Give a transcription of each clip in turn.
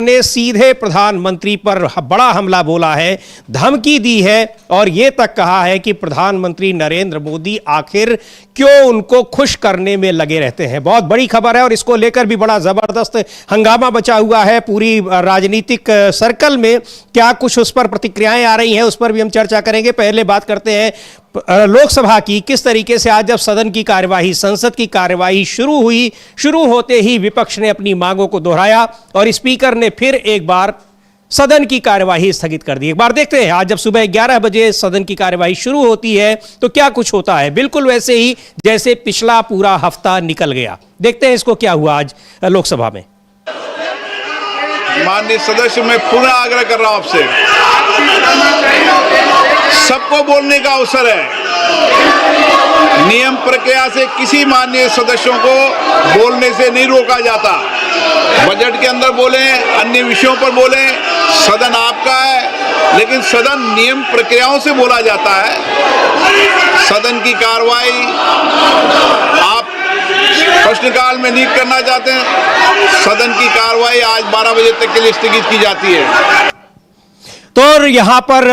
ने सीधे प्रधानमंत्री पर बड़ा हमला बोला है, धमकी दी है और यह तक कहा है कि प्रधानमंत्री नरेंद्र मोदी आखिर क्यों उनको खुश करने में लगे रहते हैं। बहुत बड़ी खबर है और इसको लेकर भी बड़ा जबरदस्त हंगामा मचा हुआ है पूरी राजनीतिक सर्कल में। क्या कुछ उस पर प्रतिक्रियाएं आ रही हैं, उस पर भी हम चर्चा करेंगे। पहले बात करते हैं लोकसभा की। किस तरीके से आज जब सदन की कार्यवाही, संसद की कार्यवाही शुरू हुई, शुरू होते ही विपक्ष ने अपनी मांगों को दोहराया और स्पीकर ने फिर एक बार सदन की कार्यवाही स्थगित कर दी। एक बार देखते हैं आज जब सुबह 11 बजे सदन की कार्यवाही शुरू होती है तो क्या कुछ होता है। बिल्कुल वैसे ही जैसे पिछला पूरा हफ्ता निकल गया। देखते हैं इसको क्या हुआ आज लोकसभा में। माननीय सदस्य, मैं पुनः आग्रह कर रहा हूं आपसे, सबको बोलने का अवसर है। नियम प्रक्रिया से किसी माननीय सदस्यों को बोलने से नहीं रोका जाता। बजट के अंदर बोले, अन्य विषयों पर बोले, सदन आपका है, लेकिन सदन नियम प्रक्रियाओं से बोला जाता है। सदन की कार्रवाई आप प्रश्नकाल में नहीं करना चाहते हैं, सदन की कार्रवाई आज 12 बजे तक के लिए स्थगित की जाती है। तो यहां पर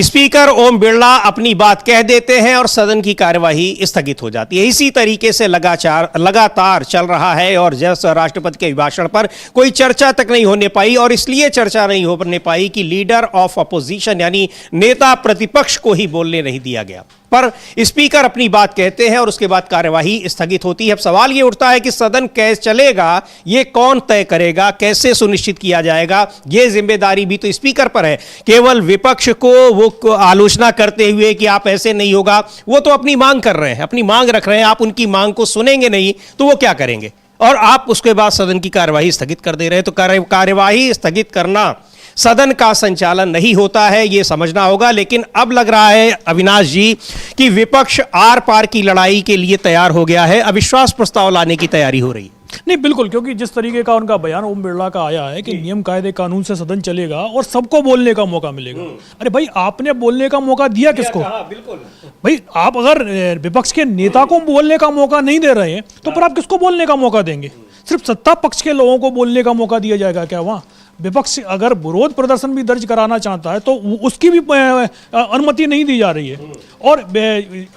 स्पीकर ओम बिरला अपनी बात कह देते हैं और सदन की कार्यवाही स्थगित हो जाती है। इसी तरीके से लगातार चल रहा है और जैसे राष्ट्रपति के अभिभाषण पर कोई चर्चा तक नहीं होने पाई और इसलिए चर्चा नहीं होने पाई कि लीडर ऑफ अपोजिशन यानी नेता प्रतिपक्ष को ही बोलने नहीं दिया गया। पर स्पीकर अपनी बात कहते हैं और उसके बाद कार्यवाही स्थगित होती है। अब सवाल यह उठता है कि सदन कैसे चलेगा, यह कौन तय करेगा, कैसे सुनिश्चित किया जाएगा। यह जिम्मेदारी भी तो स्पीकर पर है। केवल विपक्ष को वो आलोचना करते हुए कि आप ऐसे नहीं होगा, वो तो अपनी मांग कर रहे हैं, अपनी मांग रख रहे हैं। आप उनकी मांग को सुनेंगे नहीं तो वो क्या करेंगे, और आप उसके बाद सदन की कार्यवाही स्थगित कर दे रहे हैं। तो कार्यवाही स्थगित करना सदन का संचालन नहीं होता है, यह समझना होगा। लेकिन अब लग रहा है अविनाश जी कि विपक्ष आर पार की लड़ाई के लिए तैयार हो गया है, अविश्वास प्रस्ताव लाने की तैयारी हो रही है। नहीं, बिल्कुल, क्योंकि जिस तरीके का उनका बयान ओम बिरला का आया है कि नियम कायदे कानून से सदन चलेगा और सबको बोलने का मौका मिलेगा। अरे भाई, आपने बोलने का मौका दिया किसको? बिल्कुल भाई, आप अगर विपक्ष के नेता को बोलने का मौका नहीं दे रहे हैं तो फिर आप किसको बोलने का मौका देंगे? सिर्फ सत्ता पक्ष के लोगों को बोलने का मौका दिया जाएगा क्या? वहां विपक्ष अगर विरोध प्रदर्शन भी दर्ज कराना चाहता है तो उसकी भी अनुमति नहीं दी जा रही है। और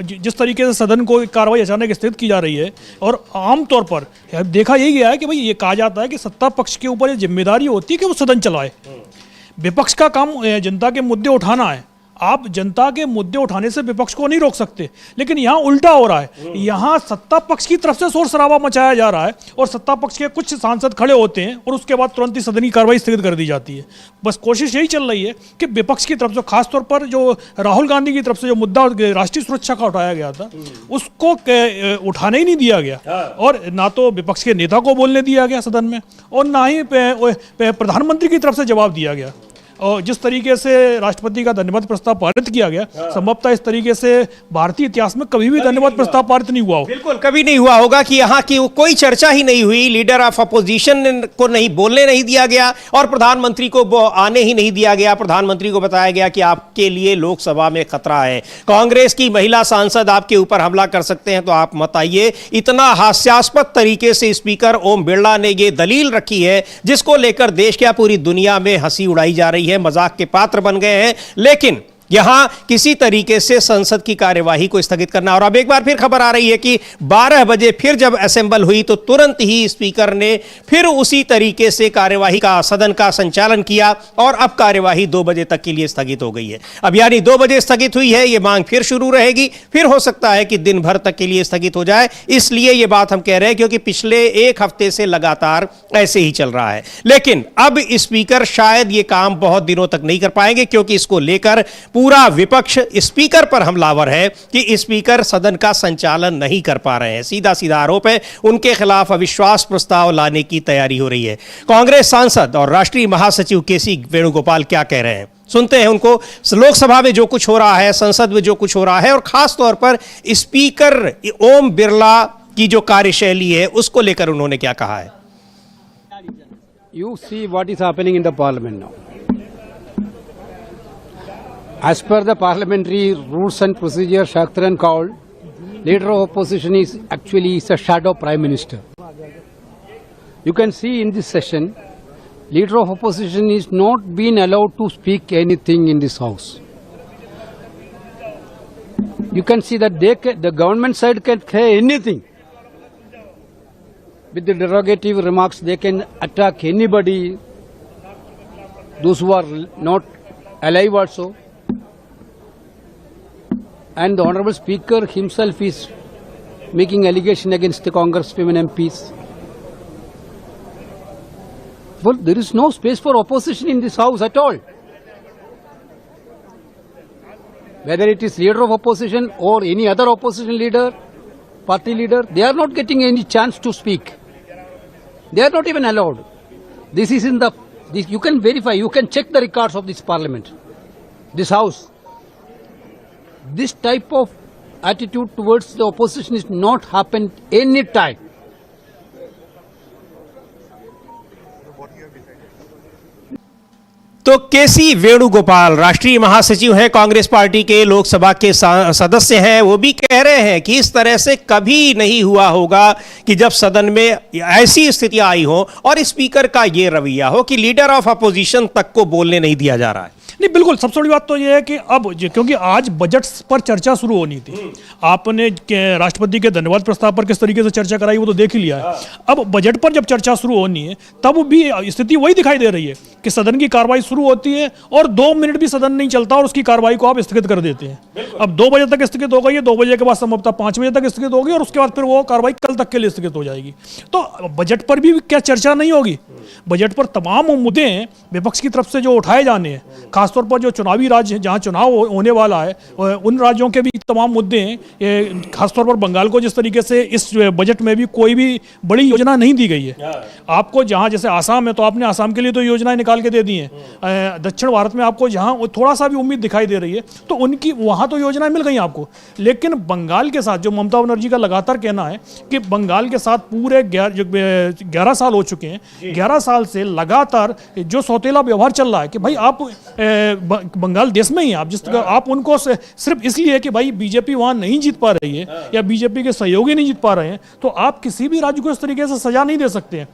जिस तरीके से सदन को कार्रवाई अचानक स्थगित की जा रही है, और आमतौर पर देखा यही गया है कि भाई ये कहा जाता है कि सत्ता पक्ष के ऊपर ये जिम्मेदारी होती है कि वो सदन चलाए। विपक्ष का काम जनता के मुद्दे उठाना है। आप जनता के मुद्दे उठाने से विपक्ष को नहीं रोक सकते, लेकिन यहाँ उल्टा हो रहा है। यहाँ सत्ता पक्ष की तरफ से शोर शराबा मचाया जा रहा है और सत्ता पक्ष के कुछ सांसद खड़े होते हैं और उसके बाद तुरंत ही सदन की कार्रवाई स्थगित कर दी जाती है। बस कोशिश यही चल रही है कि विपक्ष की तरफ से, खासतौर पर जो राहुल गांधी की तरफ से जो मुद्दा राष्ट्रीय सुरक्षा का उठाया गया था, उसको उठाने ही नहीं दिया गया। और ना तो विपक्ष के नेता को बोलने दिया गया सदन में और ना ही प्रधानमंत्री की तरफ से जवाब दिया गया। और जिस तरीके से राष्ट्रपति का धन्यवाद प्रस्ताव पारित किया गया, संभवतः इस तरीके से भारतीय इतिहास में कभी भी धन्यवाद प्रस्ताव पारित नहीं हुआ हो। बिल्कुल कभी नहीं हुआ होगा कि यहाँ की कोई चर्चा ही नहीं हुई, लीडर ऑफ अपोजिशन को नहीं बोलने नहीं दिया गया और प्रधानमंत्री को आने ही नहीं दिया गया। प्रधानमंत्री को बताया गया कि आपके लिए लोकसभा में खतरा है, कांग्रेस की महिला सांसद आपके ऊपर हमला कर सकते हैं, तो आप मत आइए। इतना हास्यास्पद तरीके से स्पीकर ओम बिरला ने यह दलील रखी है जिसको लेकर देश क्या पूरी दुनिया में हंसी उड़ाई जा रही है, मजाक के पात्र बन गए हैं। लेकिन यहां किसी तरीके से संसद की कार्यवाही को स्थगित करना। और अब एक बार फिर खबर आ रही है कि 12 बजे फिर जब असेंबल हुई तो तुरंत ही स्पीकर ने फिर उसी तरीके से कार्यवाही का, सदन का संचालन किया और अब कार्यवाही 2 बजे तक के लिए स्थगित हो गई है। अब यानी 2 बजे स्थगित हुई है, यह मांग फिर शुरू रहेगी, फिर हो सकता है कि दिन भर तक के लिए स्थगित हो जाए। इसलिए यह बात हम कह रहे हैं क्योंकि पिछले एक हफ्ते से लगातार ऐसे ही चल रहा है। लेकिन अब स्पीकर शायद यह काम बहुत दिनों तक नहीं कर पाएंगे क्योंकि इसको लेकर पूरा विपक्ष स्पीकर पर हमलावर है कि स्पीकर सदन का संचालन नहीं कर पा रहे हैं। सीधा सीधा आरोप है, उनके खिलाफ अविश्वास प्रस्ताव लाने की तैयारी हो रही है। कांग्रेस सांसद और राष्ट्रीय महासचिव केसी वेणुगोपाल क्या कह रहे हैं, सुनते हैं उनको। लोकसभा में जो कुछ हो रहा है, संसद में जो कुछ हो रहा है और खास तौर पर स्पीकर ओम बिरला की जो कार्यशैली है उसको लेकर उन्होंने क्या कहा है। You see what is happening in the parliament now. As per the parliamentary rules and procedure, Shaktran called, leader of opposition is actually a shadow prime minister. You can see in this session leader of opposition is not been allowed to speak anything in this house. You can see that the government side can say anything. With the derogative remarks, they can attack anybody, those who are not alive also. And the Honorable Speaker himself is making allegation against the Congresswomen MPs. Well, there is no space for opposition in this house at all. Whether it is leader of opposition or any other opposition leader, party leader, they are not getting any chance to speak. They are not even allowed. This is in the, you can verify, you can check the records of this parliament, this house. This type of attitude towards the opposition is not happened any time. तो केसी वेणुगोपाल राष्ट्रीय महासचिव हैं Congress party के, लोकसभा के सदस्य हैं, वो भी कह रहे हैं कि इस तरह से कभी नहीं हुआ होगा कि जब सदन में ऐसी स्थितियां आई हो और स्पीकर का ये रवैया हो कि लीडर ऑफ अपोजिशन तक को बोलने नहीं दिया जा रहा है। नहीं, बिल्कुल सबसे बड़ी बात तो ये है कि अब क्योंकि आज बजट पर चर्चा शुरू होनी थी, आपने राष्ट्रपति के धन्यवाद प्रस्ताव पर किस तरीके से चर्चा कराई वो तो देख ही लिया है। अब बजट पर जब चर्चा शुरू होनी है तब भी स्थिति वही दिखाई दे रही है कि सदन की कार्रवाई शुरू होती है और 2 मिनट भी सदन नहीं चलता और उसकी कार्रवाई को आप स्थगित कर देते हैं। अब 2 बजे तक स्थगित हो गई है, 2 बजे के बाद संभवतः 5 बजे तक स्थगित होगी और उसके बाद फिर वो कार्रवाई कल तक के लिए स्थगित हो जाएगी। तो बजट पर भी क्या चर्चा नहीं होगी? बजट पर तमाम मुद्दे हैं विपक्ष की तरफ से जो उठाए जाने हैं, खासतौर पर जो चुनावी राज्य हैं जहां चुनाव होने वाला है उन राज्यों के भी तमाम मुद्दे हैं। खासतौर पर बंगाल को जिस तरीके से इस बजट में भी कोई भी बड़ी योजना नहीं दी गई है। आपको जहां जैसे आसाम है तो आपने आसाम के लिए तो योजनाएं निकाल के दे दी हैं। दक्षिण भारत में आपको जहां थोड़ा सा भी उम्मीद दिखाई दे रही है तो उनकी वहां तो योजनाएं मिल गई आपको। लेकिन बंगाल के साथ जो ममता बनर्जी का लगातार कहना है कि बंगाल के साथ पूरे 11 साल हो चुके हैं, 11 साल से लगातार जो सौतेला व्यवहार चल रहा है कि भाई आप बंगाल देश में ही आप आप उनको सिर्फ इसलिए कि भाई बीजेपी वहां नहीं जीत पा रही है या बीजेपी के सहयोगी नहीं जीत पा रहे हैं तो आप किसी भी राज्य को इस तरीके से सजा नहीं दे सकते हैं।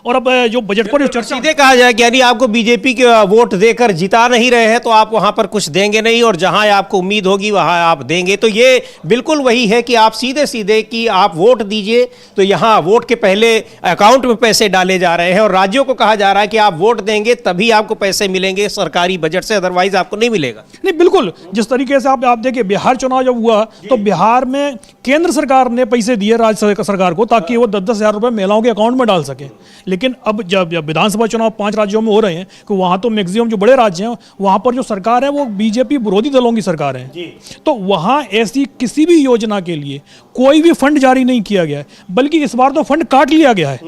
और अब जो बजट पर जो चर्चा सीधे कहा जाए कि यानी आपको बीजेपी के वोट देकर जिता नहीं रहे हैं तो आप वहां पर कुछ देंगे नहीं और जहां आपको उम्मीद होगी वहां आप देंगे। तो ये बिल्कुल वही है कि आप सीधे सीधे कि आप वोट दीजिए तो यहां वोट के पहले अकाउंट में पैसे डाले जा रहे हैं और राज्यों को कहा जा रहा है कि आप वोट देंगे तभी आपको पैसे मिलेंगे सरकारी बजट से, अदरवाइज आपको नहीं मिलेगा। नहीं, बिल्कुल जिस तरीके से आप देखिए बिहार चुनाव जब हुआ तो बिहार में केंद्र सरकार ने पैसे दिए राज्य सरकार को ताकि वो 10-10 हज़ार रुपए महिलाओं के अकाउंट में डाल सके। लेकिन अब जब विधानसभा चुनाव 5 राज्यों में हो रहे हैं कि वहां तो मैक्सिमम जो बड़े राज्य हैं वहां पर जो सरकार है वो बीजेपी विरोधी दलों की सरकार है, तो वहां ऐसी किसी भी योजना के लिए कोई भी फंड जारी नहीं किया गया है, बल्कि इस बार तो फंड काट लिया गया है।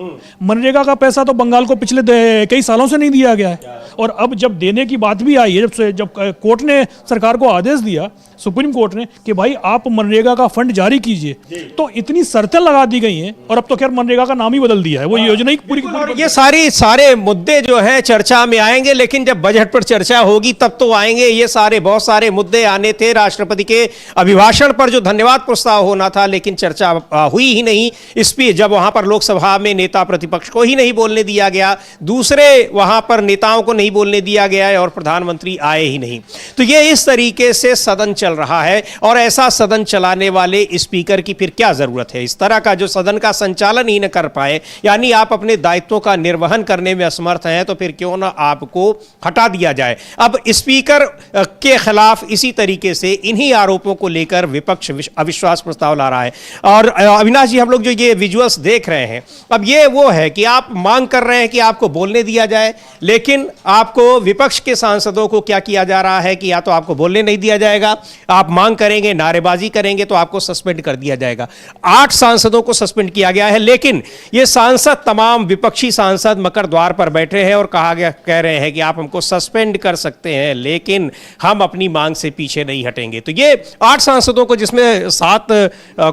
मनरेगा का पैसा तो बंगाल को पिछले कई सालों से नहीं दिया गया है और अब जब देने की बात भी आई है, जब कोर्ट ने सरकार को आदेश दिया, सुप्रीम कोर्ट ने, कि भाई आप मनरेगा का फंड जारी कीजिए, तो इतनी शर्तें लगा दी गई हैं और अब तो खैर मनरेगा का नाम ही बदल दिया है, वो योजना ही पूरी की पूरी। ये सारे मुद्दे जो हैं चर्चा में आएंगे, लेकिन जब बजट पर चर्चा होगी तब तो आएंगे। ये बहुत सारे मुद्दे आने थे। राष्ट्रपति के अभिभाषण पर जो धन्यवाद प्रस्ताव होना था लेकिन चर्चा हुई ही नहीं इस पर, जब वहां पर लोकसभा में नेता प्रतिपक्ष को ही नहीं बोलने दिया गया, दूसरे वहां पर नेताओं को नहीं बोलने दिया गया है और प्रधानमंत्री आए ही नहीं। तो ये इस तरीके से सदन चल रहा है और ऐसा सदन चलाने वाले स्पीकर की फिर क्या जरूरत है? इस तरह का जो सदन का संचालन ही न कर पाए, यानी आप अपने दायित्वों का निर्वहन करने में असमर्थ हैं, तो फिर क्यों ना आपको हटा दिया जाए। अब स्पीकर के खिलाफ इसी तरीके से इन्हीं आरोपों को लेकर विपक्ष अविश्वास प्रस्ताव ला रहा है। और अविनाश जी, हम लोग जो ये विजुअल्स देख रहे हैं, अब ये वो है कि आप मांग कर रहे हैं कि आपको बोलने दिया जाए, लेकिन आपको विपक्ष के सांसदों को क्या किया जा रहा है कि या तो आपको बोलने नहीं दिया जाएगा, आप मांग करेंगे, नारेबाजी करेंगे तो आपको सस्पेंड कर दिया जाएगा। 8 सांसदों को सस्पेंड किया गया है, लेकिन ये सांसद, तमाम विपक्षी सांसद मकर द्वार पर बैठे हैं और कह रहे हैं कि आप हमको सस्पेंड कर सकते हैं लेकिन हम अपनी मांग से पीछे नहीं हटेंगे। तो ये 8 सांसदों को, जिसमें 7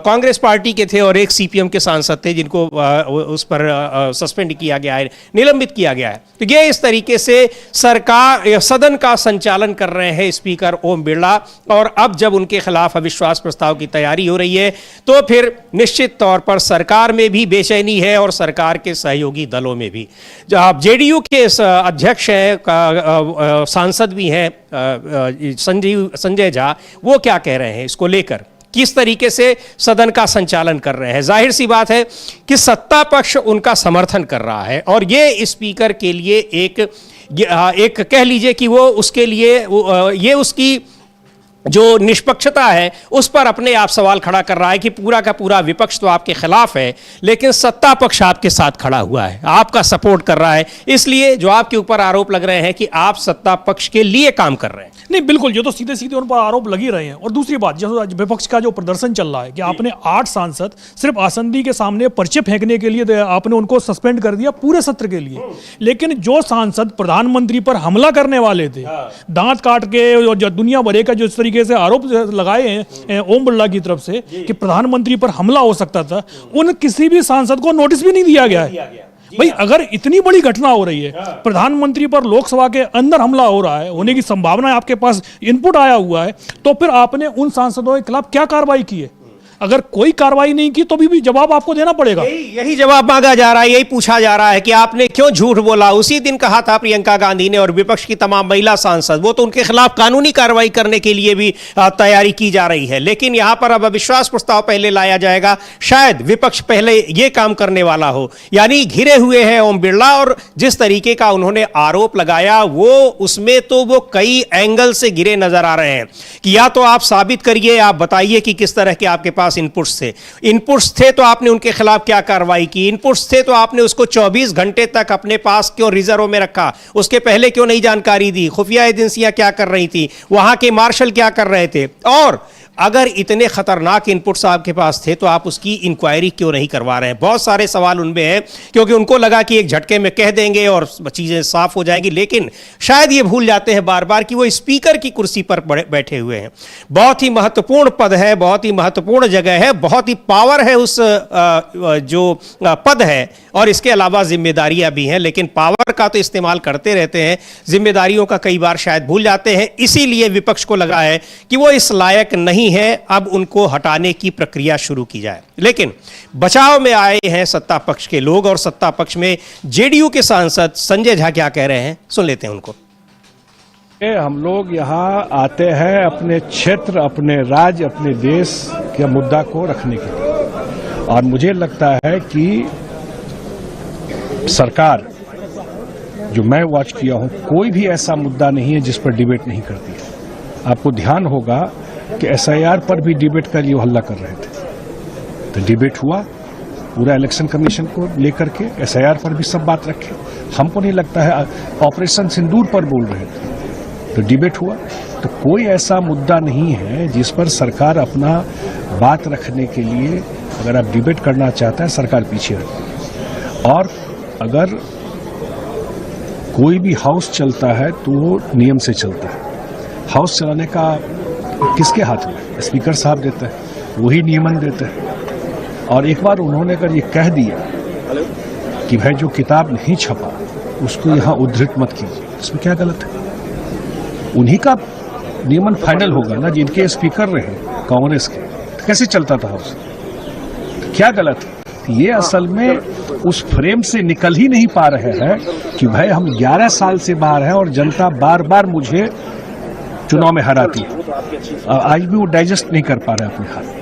कांग्रेस पार्टी के थे और 1 सीपीएम के सांसद थे, जिनको उस पर सस्पेंड किया गया है, निलंबित किया गया है। तो ये इस तरीके से सरकार सदन का संचालन कर रहे हैं स्पीकर ओम बिरला। और अब जब उनके खिलाफ अविश्वास प्रस्ताव की तैयारी हो रही है तो फिर निश्चित तौर पर सरकार में भी बेचैनी है और सरकार के सहयोगी दलों में भी। आप जेडीयू के अध्यक्ष हैं, सांसद भी हैं संजय झा, वो क्या कह रहे हैं इसको लेकर, किस तरीके से सदन का संचालन कर रहे हैं? जाहिर सी बात है कि सत्ता पक्ष उनका समर्थन कर रहा है और ये स्पीकर के लिए एक कह लीजिए कि वो उसके लिए ये उसकी जो निष्पक्षता है उस पर अपने आप सवाल खड़ा कर रहा है कि पूरा का पूरा विपक्ष तो आपके खिलाफ है, लेकिन सत्ता पक्ष आपके साथ खड़ा हुआ है, आपका सपोर्ट कर रहा है, इसलिए जो आपके ऊपर आरोप लग रहे हैं कि आप सत्ता पक्ष के लिए काम कर रहे हैं। नहीं, बिल्कुल, ये तो सीधे सीधे उन पर आरोप लग ही रहे हैं। और दूसरी बात, जैसे विपक्ष का जो प्रदर्शन चल रहा है कि आपने 8 सांसद सिर्फ आसंदी के सामने पर्चे फेंकने के लिए आपने उनको सस्पेंड कर दिया पूरे सत्र के लिए, लेकिन जो सांसद प्रधानमंत्री पर हमला करने वाले थे, दांत काट के, जो दुनिया भरे का जो इस तरीके से आरोप लगाए हैं ओम बिरला की तरफ से कि प्रधानमंत्री पर हमला हो सकता था, उन किसी भी सांसद को नोटिस भी नहीं दिया गया है। भाई, अगर इतनी बड़ी घटना हो रही है, प्रधानमंत्री पर लोकसभा के अंदर हमला हो रहा है, होने की संभावना है, आपके पास इनपुट आया हुआ है, तो फिर आपने उन सांसदों के खिलाफ क्या कार्रवाई की है? अगर कोई कार्रवाई नहीं की तो भी जवाब आपको देना पड़ेगा। यही जवाब मांगा जा रहा है, यही पूछा जा रहा है कि आपने क्यों झूठ बोला। उसी दिन कहा था प्रियंका गांधी ने और विपक्ष की तमाम महिला सांसद, वो तो उनके खिलाफ कानूनी कार्रवाई करने के लिए भी तैयारी की जा रही है, लेकिन यहां पर अब अविश्वास प्रस्ताव पहले लाया जाएगा। शायद विपक्ष पहले ये काम करने वाला हो, यानी घिरे हुए हैं ओम बिरला, और जिस तरीके का उन्होंने आरोप लगाया वो उसमें तो वो कई एंगल से घिरे नजर आ रहे हैं कि या तो आप साबित करिए, आप बताइए कि किस तरह के आपके पास इनपुट्स थे तो आपने उनके खिलाफ क्या कार्रवाई की, इनपुट्स थे तो आपने उसको 24 घंटे तक अपने पास क्यों रिजर्व में रखा, उसके पहले क्यों नहीं जानकारी दी, खुफिया एजेंसियां क्या कर रही थी, वहां के मार्शल क्या कर रहे थे, और अगर इतने खतरनाक इनपुट्स आपके पास थे तो आप उसकी इंक्वायरी क्यों नहीं करवा रहे हैं? बहुत सारे सवाल उनमें हैं, क्योंकि उनको लगा कि एक झटके में कह देंगे और चीजें साफ हो जाएंगी, लेकिन शायद ये भूल जाते हैं बार बार कि वो स्पीकर की कुर्सी पर बैठे हुए हैं। बहुत ही महत्वपूर्ण पद है, बहुत ही महत्वपूर्ण जगह है, बहुत ही पावर है उस जो पद है, और इसके अलावा जिम्मेदारियां भी हैं, लेकिन पावर का तो इस्तेमाल करते रहते हैं, जिम्मेदारियों का कई बार शायद भूल जाते हैं। इसीलिए विपक्ष को लगा है कि वो इस लायक नहीं है, अब उनको हटाने की प्रक्रिया शुरू की जाए। लेकिन बचाव में आए हैं सत्ता पक्ष के लोग, और सत्ता पक्ष में जेडीयू के सांसद संजय झा क्या कह रहे हैं, सुन लेते हैं उनको। हम लोग यहाँ आते हैं अपने क्षेत्र, अपने राज्य, अपने देश के मुद्दा को रखने के लिए, और मुझे लगता है कि सरकार जो मैं वॉच किया हूं, कोई भी ऐसा मुद्दा नहीं है जिस पर डिबेट नहीं करती है। आपको ध्यान होगा कि एसआईआर पर भी डिबेट का लिए हल्ला कर रहे थे, तो डिबेट हुआ पूरा इलेक्शन कमीशन को लेकर के, एसआईआर पर भी सब बात रखे। हमको नहीं लगता है ऑपरेशन सिंदूर पर बोल रहे थे, तो डिबेट हुआ। तो कोई ऐसा मुद्दा नहीं है जिस पर सरकार अपना बात रखने के लिए, अगर आप डिबेट करना चाहता है, सरकार पीछे है। और अगर कोई भी हाउस चलता है तो वो नियम से चलता है। हाउस चलाने का किसके हाथ में? स्पीकर साहब देते हैं, वही नियमन देते हैं। और एक बार उन्होंने अगर ये कह दिया कि भाई जो किताब नहीं छपा उसको यहाँ उद्धृत मत कीजिए, इसमें क्या गलत है? उन्हीं का नियमन फाइनल होगा ना, जिनके स्पीकर रहे कांग्रेस के, तो कैसे चलता था हाउस? तो क्या गलत है? ये असल में उस फ्रेम से निकल ही नहीं पा रहे हैं कि भाई हम 11 साल से बाहर हैं और जनता बार बार मुझे चुनाव में हराती है। आज भी वो डाइजेस्ट नहीं कर पा रहे अपने हाथ।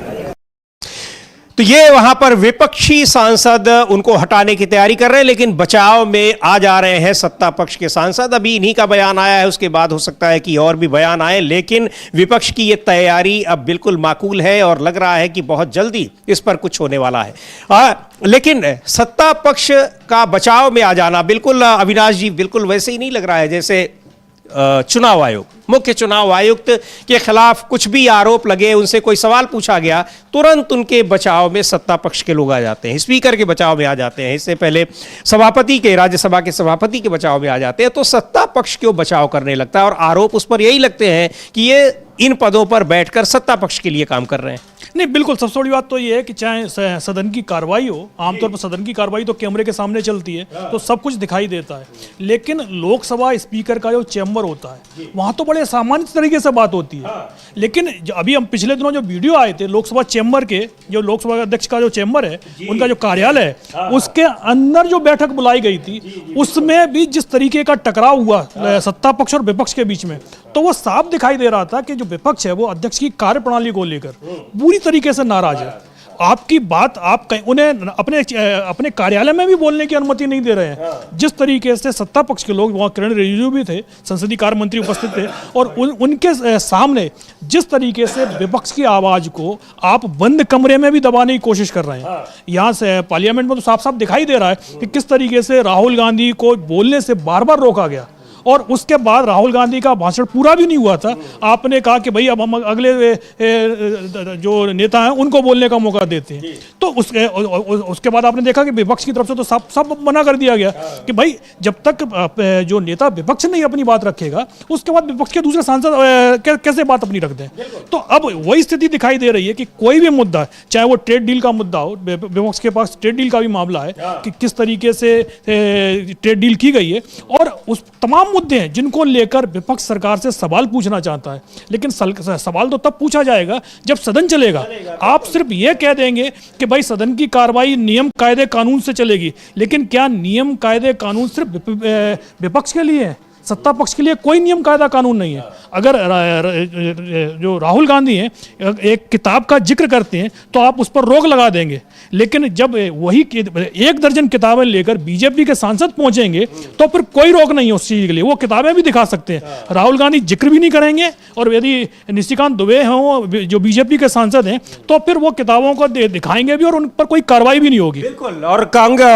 तो ये वहां पर विपक्षी सांसद उनको हटाने की तैयारी कर रहे हैं, लेकिन बचाव में आ जा रहे हैं सत्ता पक्ष के सांसद। अभी इन्हीं का बयान आया है, उसके बाद हो सकता है कि और भी बयान आए, लेकिन विपक्ष की ये तैयारी अब बिल्कुल माकूल है और लग रहा है कि बहुत जल्दी इस पर कुछ होने वाला है। लेकिन सत्ता पक्ष का बचाव में आ जाना बिल्कुल, अविनाश जी, बिल्कुल वैसे ही नहीं लग रहा है जैसे चुनाव आयोग, मुख्य चुनाव आयुक्त के खिलाफ कुछ भी आरोप लगे, उनसे कोई सवाल पूछा गया, तुरंत उनके बचाव में सत्ता पक्ष के लोग आ जाते हैं, स्पीकर के बचाव में आ जाते हैं, इससे पहले सभापति के, राज्यसभा के सभापति के बचाव में आ जाते हैं। तो सत्ता पक्ष क्यों बचाव करने लगता है, और आरोप उस पर यही लगते हैं कि ये इन पदों पर बैठकर सत्ता पक्ष के लिए काम कर रहे हैं। नहीं, बिल्कुल सबसे बड़ी बात तो ये है कि चाहे सदन की कार्रवाई हो, आमतौर पर सदन की कार्रवाई तो कैमरे के सामने चलती है, तो सब कुछ दिखाई देता है। लेकिन लोकसभा स्पीकर का जो चैम्बर होता है वहां तो बड़े सामान्य तरीके से बात होती है। लेकिन अभी हम पिछले दिनों जो वीडियो आए थे लोकसभा चैम्बर के, जो लोकसभा अध्यक्ष का जो चैम्बर है, उनका जो कार्यालय है, उसके अंदर जो बैठक बुलाई गई थी उसमें भी जिस तरीके का टकराव हुआ सत्ता पक्ष और विपक्ष के बीच में, तो वो साफ दिखाई दे रहा था कि जो विपक्ष है वो अध्यक्ष की कार्यप्रणाली को लेकर पूरी तरीके से नाराज है। आपकी बात आप उन्हें अपने कार्यालय में भी बोलने की अनुमति नहीं दे रहे हैं। जिस तरीके से सत्ता पक्ष के लोग, वहाँ किरण रिजिजू भी थे, संसदीय कार्य मंत्री उपस्थित थे, और उनके सामने जिस तरीके से विपक्ष की आवाज को आप बंद कमरे में भी दबाने की कोशिश कर रहे हैं। यहाँ से पार्लियामेंट में तो साफ साफ दिखाई दे रहा है कि किस तरीके से राहुल गांधी को बोलने से बार बार रोका गया, और उसके बाद राहुल गांधी का भाषण पूरा भी नहीं हुआ था, आपने कहा कि भाई अब हम अगले जो नेता हैं उनको बोलने का मौका देते हैं। तो उसके बाद आपने देखा कि विपक्ष की तरफ से तो सब मना कर दिया गया कि भाई जब तक जो नेता विपक्ष नहीं अपनी बात रखेगा, उसके बाद विपक्ष के दूसरे सांसद कैसे बात अपनी रख दें। तो अब वही स्थिति दिखाई दे रही है कि कोई भी मुद्दा, चाहे वो ट्रेड डील का मुद्दा हो, विपक्ष के पास ट्रेड डील का भी मामला है कि किस तरीके से ट्रेड डील की गई है, और उस तमाम मुद्दे हैं जिनको लेकर विपक्ष सरकार से सवाल पूछना चाहता है। लेकिन सवाल तो तब पूछा जाएगा जब सदन चलेगा। आप सिर्फ ये कह देंगे कि भाई सदन की कार्रवाई नियम कायदे कानून से चलेगी, लेकिन क्या नियम कायदे कानून सिर्फ विपक्ष के लिए है? सत्ता पक्ष के लिए कोई नियम कायदा कानून नहीं है। अगर जो राहुल गांधी हैं एक किताब का जिक्र करते हैं तो आप उस पर रोक लगा देंगे, लेकिन जब वही 1 दर्जन किताबें लेकर बीजेपी के सांसद पहुंचेंगे तो फिर कोई रोक नहीं है उस चीज के लिए। वो किताबें भी दिखा सकते हैं, राहुल गांधी जिक्र भी नहीं करेंगे, और यदि निशिकांत दुबे हों जो बीजेपी के सांसद हैं तो फिर वो किताबों को दिखाएंगे भी और उन पर कोई कार्रवाई भी नहीं होगी। बिल्कुल। और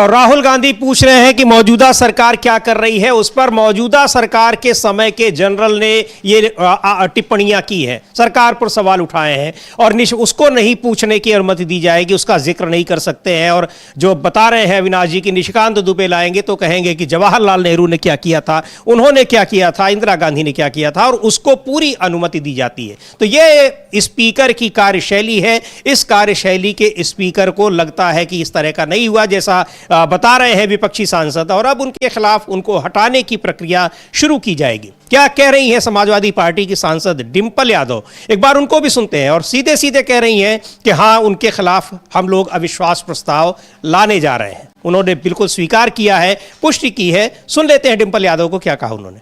राहुल गांधी पूछ रहे हैं कि मौजूदा सरकार क्या कर रही है। उस पर मौजूदा सरकार के समय के जनरल ने ये टिप्पणियां की है, सरकार पर सवाल उठाए हैं, और उसको नहीं पूछने की अनुमति दी जाएगी, उसका जिक्र नहीं कर सकते हैं। और जो बता रहे हैं अविनाश जी की निशिकांत दुबे लाएंगे तो कहेंगे कि जवाहरलाल नेहरू ने क्या किया था, उन्होंने क्या किया था, इंदिरा गांधी ने क्या किया था, और उसको पूरी अनुमति दी जाती है। तो ये स्पीकर की कार्यशैली है। इस कार्यशैली के स्पीकर को लगता है कि इस तरह का नहीं हुआ जैसा बता रहे हैं विपक्षी सांसद, और अब उनके खिलाफ उनको हटाने की प्रक्रिया शुरू की जाएगी। क्या कह रही हैं समाजवादी पार्टी की सांसद डिंपल यादव, एक बार उनको भी सुनते हैं। और सीधे सीधे कह रही हैं कि हाँ, उनके खिलाफ हम लोग अविश्वास प्रस्ताव लाने जा रहे हैं। उन्होंने बिल्कुल स्वीकार किया है, पुष्टि की है। सुन लेते हैं डिंपल यादव को क्या कहा उन्होंने।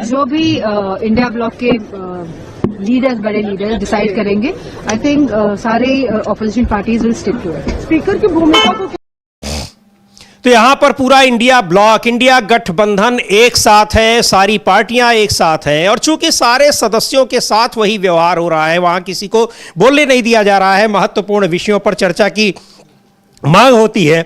जो भी इंडिया ब्लॉक के लीडर्स, बड़े लीडर्स डिसाइड करेंगे, आई थिंक सारे opposition parties will stick to it. Speaker की भूमिका को तो यहां पर पूरा इंडिया ब्लॉक, इंडिया गठबंधन एक साथ है, सारी पार्टियां एक साथ हैं, और चूंकि सारे सदस्यों के साथ वही व्यवहार हो रहा है, वहां किसी को बोलने नहीं दिया जा रहा है, महत्वपूर्ण विषयों पर चर्चा की मांग होती है।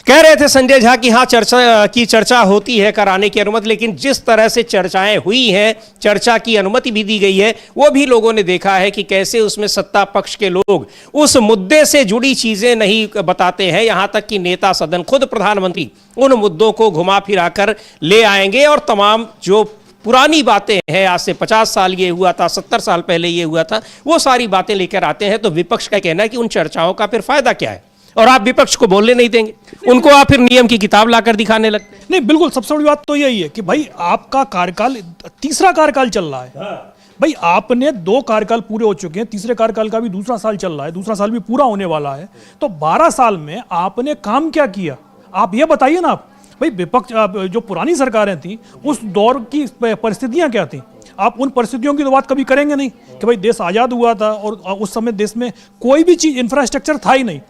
कह रहे थे संजय झा कि हाँ, चर्चा होती है, कराने की अनुमति, लेकिन जिस तरह से चर्चाएं हुई हैं, चर्चा की अनुमति भी दी गई है, वो भी लोगों ने देखा है कि कैसे उसमें सत्ता पक्ष के लोग उस मुद्दे से जुड़ी चीजें नहीं बताते हैं। यहां तक कि नेता सदन, खुद प्रधानमंत्री, उन मुद्दों को घुमा फिरा कर ले आएंगे, और तमाम जो पुरानी बातें हैं, आज से 50 साल ये हुआ था, 70 साल पहले ये हुआ था, वो सारी बातें लेकर आते हैं। तो विपक्ष का कहना है कि उन चर्चाओं का फिर फायदा क्या है, और आप विपक्ष को बोलने नहीं देंगे, उनको आप फिर नियम की किताब लाकर दिखाने लगते हैं। नहीं, बिल्कुल सबसे बड़ी बात तो यही है कि भाई आपका कार्यकाल, तीसरा कार्यकाल चल रहा है। भाई आपने 2 कार्यकाल पूरे हो चुके हैं, तीसरे कार्यकाल का भी दूसरा साल चल रहा है, दूसरा साल भी पूरा होने वाला है। तो 12 साल में आपने काम क्या किया, आप ये बताइए ना। आप भाई विपक्ष, जो पुरानी सरकारें थी उस दौर की परिस्थितियां क्या थी, आप उन परिस्थितियों की तो बात कभी करेंगे नहीं कि भाई देश आज़ाद हुआ था और उस समय देश में कोई भी चीज़, इंफ्रास्ट्रक्चर था ही नहीं।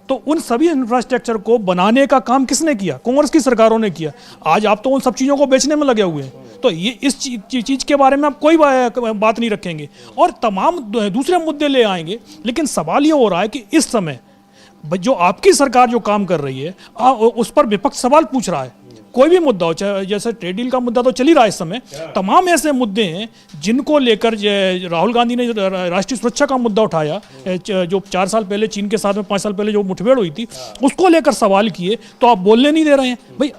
तो उन सभी इंफ्रास्ट्रक्चर को बनाने का काम किसने किया? कांग्रेस की सरकारों ने किया। आज आप तो उन सब चीज़ों को बेचने में लगे हुए हैं। तो ये इस चीज़ के बारे में आप कोई बात नहीं रखेंगे और तमाम दूसरे मुद्दे ले आएंगे। लेकिन सवाल ये हो रहा है कि इस समय जो आपकी सरकार जो काम कर रही है उस पर विपक्ष सवाल पूछ रहा है। कोई भी मुद्दा हो, चाहे जैसे ट्रेड डील का मुद्दा तो चल ही रहा है इस समय, तमाम ऐसे मुद्दे हैं जिनको लेकर राहुल गांधी ने राष्ट्रीय सुरक्षा का मुद्दा उठाया, जो 4 साल पहले चीन के साथ में 5 साल पहले जो मुठभेड़ हुई थी उसको लेकर सवाल किए, तो आप बोलने नहीं दे रहे हैं। भाई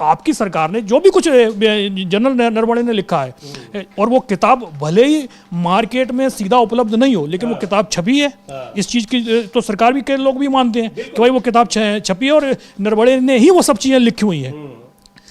आपकी सरकार ने जो भी कुछ जनरल नरवणे ने लिखा है, और वो किताब भले ही मार्केट में सीधा उपलब्ध नहीं हो, लेकिन वो किताब छपी है, इस चीज़ की तो सरकार भी के लोग भी मानते हैं कि भाई वो किताब छपी है और नरवणे ने ही वो सब चीज़ें लिखी हुई हैं।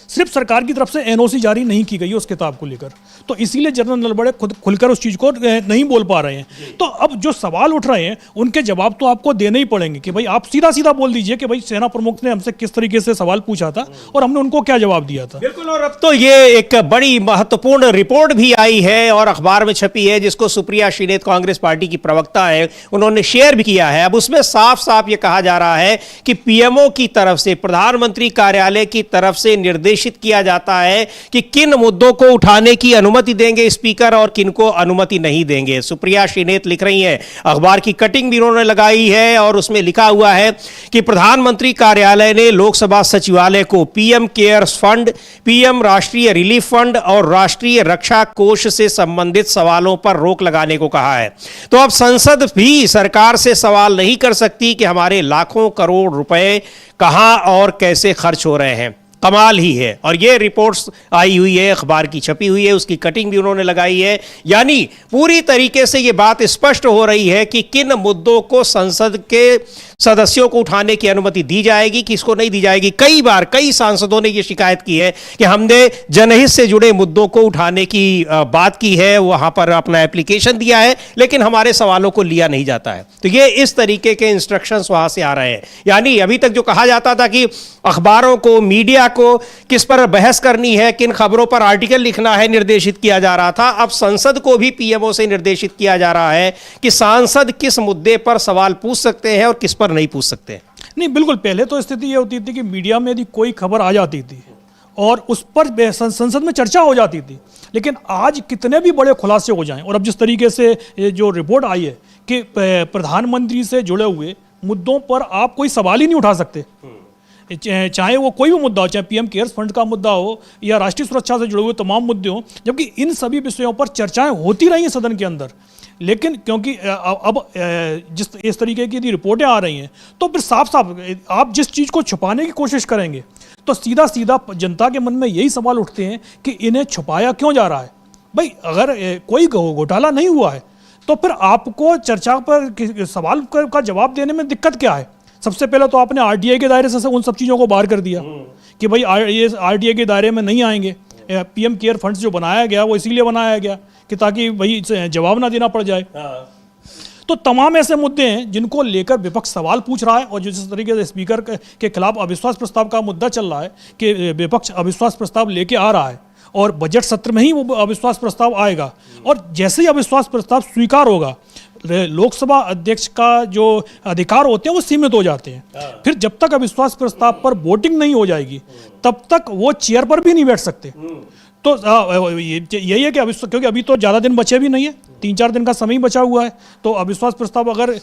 सिर्फ सरकार की तरफ से एनओसी जारी नहीं की गई उस किताब को लेकर, तो इसीलिए जनरल नरवणे खुद खुलकर उस चीज़ को नहीं बोल पा रहे हैं। तो अब जो सवाल उठ रहे हैं उनके जवाब तो आपको देने ही पड़ेंगे कि भाई आप सीधा सीधा बोल दीजिए कि भाई सेना प्रमुख ने हमसे किस तरीके से सवाल पूछा था और हमने उनको क्या जवाब दिया था। बिल्कुल, और अब तो ये एक बड़ी महत्वपूर्ण रिपोर्ट भी आई है और अखबार में छपी है, जिसको सुप्रिया श्रीनेत कांग्रेस पार्टी की प्रवक्ता है उन्होंने शेयर भी किया है। अब उसमें साफ साफ ये कहा जा रहा है कि पीएमओ की तरफ से, प्रधानमंत्री कार्यालय की तरफ से निर्देशित किया जाता है कि किन मुद्दों को उठाने की अनुमति देंगे स्पीकर और किन को अनुमति नहीं देंगे। सुप्रिया श्रीनेत लिख रही हैं, अखबार की कटिंग भी उन्होंने लगाई है और उसमें लिखा हुआ है कि प्रधानमंत्री कार्यालय ने लोकसभा सचिवालय को पीएम केयर्स फंड, पीएम राष्ट्रीय रिलीफ फंड और राष्ट्रीय रक्षा कोष से संबंधित सवालों पर रोक लगाने को कहा है। तो अब संसद भी सरकार से सवाल नहीं कर सकती कि हमारे लाखों करोड़ रुपए कहां और कैसे खर्च हो रहे हैं। कमाल ही है। और ये रिपोर्ट्स आई हुई है, अखबार की छपी हुई है, उसकी कटिंग भी उन्होंने लगाई है। यानी पूरी तरीके से ये बात स्पष्ट हो रही है कि किन मुद्दों को संसद के सदस्यों को उठाने की अनुमति दी जाएगी, किसको नहीं दी जाएगी। कई बार कई सांसदों ने ये शिकायत की है कि हमने जनहित से जुड़े मुद्दों को उठाने की बात की है, वहां पर अपना एप्लीकेशन दिया है, लेकिन हमारे सवालों को लिया नहीं जाता है। तो ये इस तरीके के इंस्ट्रक्शंस वहां से आ रहे हैं। यानी अभी तक जो कहा जाता था कि अखबारों को, मीडिया को किस पर बहस करनी है, किन खबरों पर आर्टिकल लिखना है, निर्देशित किया जा रहा था, अब संसद को भी पीएमओ से निर्देशित किया जा रहा है कि सांसद किस मुद्दे पर सवाल पूछ सकते हैं और किस पर नहीं पूछ सकते। नहीं, बिल्कुल, पहले तो स्थिति ये होती थी कि मीडिया में यदि कोई खबर आ जाती थी और उस पर संसद में चर्चा हो जाती थी, लेकिन आज कितने भी बड़े खुलासे हो जाएं, और अब जिस तरीके से ये जो रिपोर्ट आई है कि प्रधानमंत्री से जुड़े हुए मुद्दों पर आप कोई सवाल ही नहीं उठा सकते, चाहे वो कोई भी मुद्दा हो, चाहे पीएम केयर्स फंड का मुद्दा हो या राष्ट्रीय सुरक्षा से जुड़े हुए तमाम मुद्दे हों, जबकि इन सभी विषयों पर चर्चाएं होती रही हैं सदन के अंदर। लेकिन क्योंकि अब जिस इस तरीके की यदि रिपोर्टें आ रही हैं, तो फिर साफ साफ आप जिस चीज़ को छुपाने की कोशिश करेंगे तो सीधा सीधा जनता के मन में यही सवाल उठते हैं कि इन्हें छुपाया क्यों जा रहा है। भाई अगर कोई घोटाला नहीं हुआ है तो फिर आपको चर्चा पर सवाल का जवाब देने में दिक्कत क्या है। सबसे पहले तो आपने आरटीआई के दायरे से उन सब चीज़ों को बाहर कर दिया कि भाई ये आरटीआई के दायरे में नहीं आएंगे। पीएम केयर फंड्स जो बनाया गया वो इसीलिए बनाया गया कि ताकि भाई जवाब ना देना पड़ जाए। तो तमाम ऐसे मुद्दे हैं जिनको लेकर विपक्ष सवाल पूछ रहा है, और जिस तरीके से स्पीकर के खिलाफ अविश्वास प्रस्ताव का मुद्दा चल रहा है कि विपक्ष अविश्वास प्रस्ताव लेके आ रहा है और बजट सत्र में ही वो अविश्वास प्रस्ताव आएगा, और जैसे ही अविश्वास प्रस्ताव स्वीकार होगा लोकसभा अध्यक्ष का जो अधिकार होते हैं वो सीमित हो जाते हैं। फिर जब तक अविश्वास प्रस्ताव पर वोटिंग नहीं हो जाएगी तब तक वो चेयर पर भी नहीं बैठ सकते। तो यही है कि क्योंकि अभी तो ज़्यादा दिन बचे भी नहीं है, 3-4 दिन का समय बचा हुआ है, तो अविश्वास प्रस्ताव अगर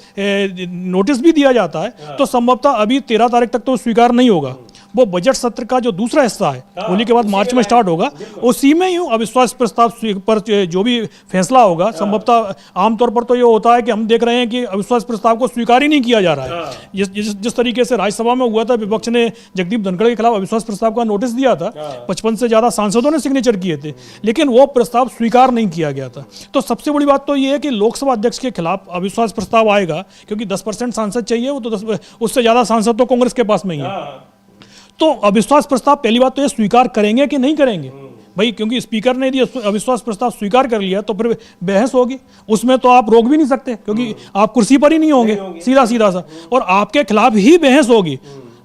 नोटिस भी दिया जाता है तो संभवतः अभी 13 तारीख तक तो स्वीकार नहीं होगा। वो बजट सत्र का जो दूसरा हिस्सा है होली के बाद मार्च में स्टार्ट होगा, उसी में ही अविश्वास प्रस्ताव पर जो भी फैसला होगा, संभवतः आमतौर पर तो ये होता है कि हम देख रहे हैं कि अविश्वास प्रस्ताव को स्वीकार ही नहीं किया जा रहा है। जिस तरीके से राज्यसभा में हुआ था, विपक्ष ने जगदीप धनखड़ के खिलाफ अविश्वास प्रस्ताव का नोटिस दिया था, 55 से ज़्यादा सांसदों ने सिग्नेचर किए थे, लेकिन वो प्रस्ताव स्वीकार नहीं किया गया था। तो सबसे बड़ी बात तो ये है कि लोकसभा अध्यक्ष के खिलाफ अविश्वास प्रस्ताव आएगा, क्योंकि 10% सांसद चाहिए, वो तो उससे ज़्यादा सांसद तो कांग्रेस के पास में ही है। तो अविश्वास प्रस्ताव पहली बात तो ये स्वीकार करेंगे कि नहीं करेंगे भाई, क्योंकि स्पीकर ने यदि अविश्वास प्रस्ताव स्वीकार कर लिया तो फिर बहस होगी, उसमें तो आप रोक भी नहीं सकते क्योंकि आप कुर्सी पर ही नहीं होंगे सीधा सीधा सा, और आपके खिलाफ ही बहस होगी।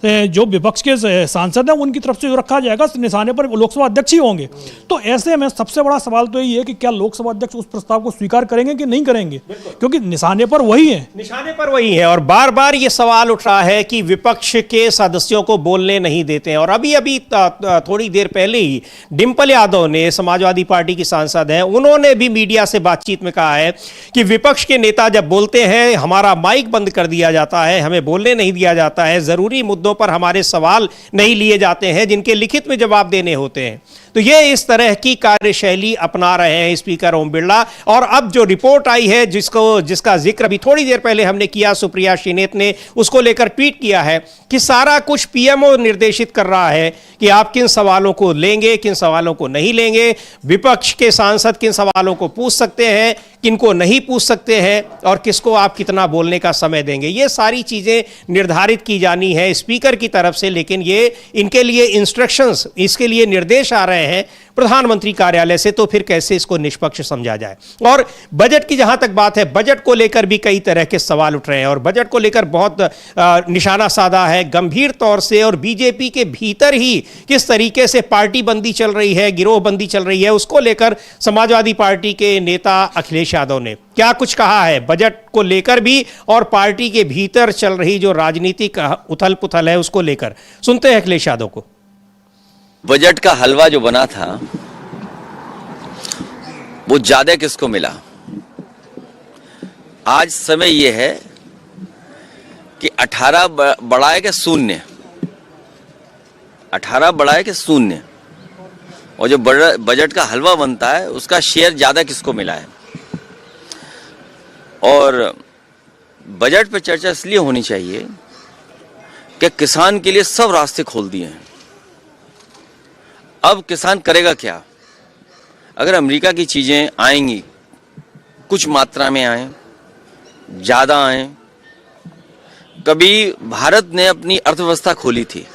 जो विपक्ष के सांसद हैं उनकी तरफ से जो रखा जाएगा निशाने पर लोकसभा अध्यक्ष ही होंगे। तो ऐसे में सबसे बड़ा सवाल तो ये है कि क्या लोकसभा अध्यक्ष उस प्रस्ताव को स्वीकार करेंगे कि नहीं करेंगे, क्योंकि निशाने पर वही है, निशाने पर वही है। और बार बार ये सवाल उठ रहा है कि विपक्ष के सदस्यों को बोलने नहीं देते हैं। और अभी अभी थोड़ी देर पहले ही डिम्पल यादव ने, समाजवादी पार्टी की सांसद हैं, उन्होंने भी मीडिया से बातचीत में कहा है कि विपक्ष के नेता जब बोलते हैं हमारा माइक बंद कर दिया जाता है, हमें बोलने नहीं दिया जाता है, जरूरी मुद्दों मुद्दों पर हमारे सवाल नहीं लिए जाते हैं, जिनके लिखित में जवाब देने होते हैं। तो ये इस तरह की कार्यशैली अपना रहे हैं स्पीकर ओम बिरला। और अब जो रिपोर्ट आई है जिसका जिक्र अभी थोड़ी देर पहले हमने किया, सुप्रिया श्रीनेत ने उसको लेकर ट्वीट किया है कि सारा कुछ पीएमओ निर्देशित कर रहा है कि आप किन सवालों को लेंगे, किन सवालों को नहीं लेंगे, विपक्ष के सांसद किन सवालों को पूछ सकते हैं, किनको नहीं पूछ सकते हैं, और किसको आप कितना बोलने का समय देंगे। ये सारी चीजें निर्धारित की जानी है स्पीकर की तरफ से, लेकिन ये इनके लिए इंस्ट्रक्शंस, इसके लिए निर्देश आ रहे हैं प्रधानमंत्री कार्यालय से, तो फिर कैसे इसको निष्पक्ष समझा जाए। और बजट की जहां तक बात है, बजट को लेकर भी कई तरह के सवाल उठ रहे हैं और बजट को लेकर बहुत निशाना साधा है गंभीर तौर से। और बीजेपी के भीतर ही किस तरीके से पार्टी बंदी चल रही है, गिरोह बंदी चल रही है, उसको लेकर समाजवादी पार्टी के नेता अखिलेश यादव ने क्या कुछ कहा है बजट को लेकर भी, और पार्टी के भीतर चल रही जो राजनीतिक उथल पुथल है उसको लेकर। सुनते हैं अखिलेश यादव को। बजट का हलवा जो बना था वो ज्यादा किसको मिला? आज समय यह है कि 18 बढ़ाए के शून्य, 18 बढ़ाए के शून्य, और जो बजट का हलवा बनता है उसका शेयर ज्यादा किसको मिला है। और बजट पर चर्चा इसलिए होनी चाहिए कि किसान के लिए सब रास्ते खोल दिए हैं। अब किसान करेगा क्या? अगर अमेरिका की चीजें आएंगी, कुछ मात्रा में आए, ज्यादा आए, कभी भारत ने अपनी अर्थव्यवस्था खोली थी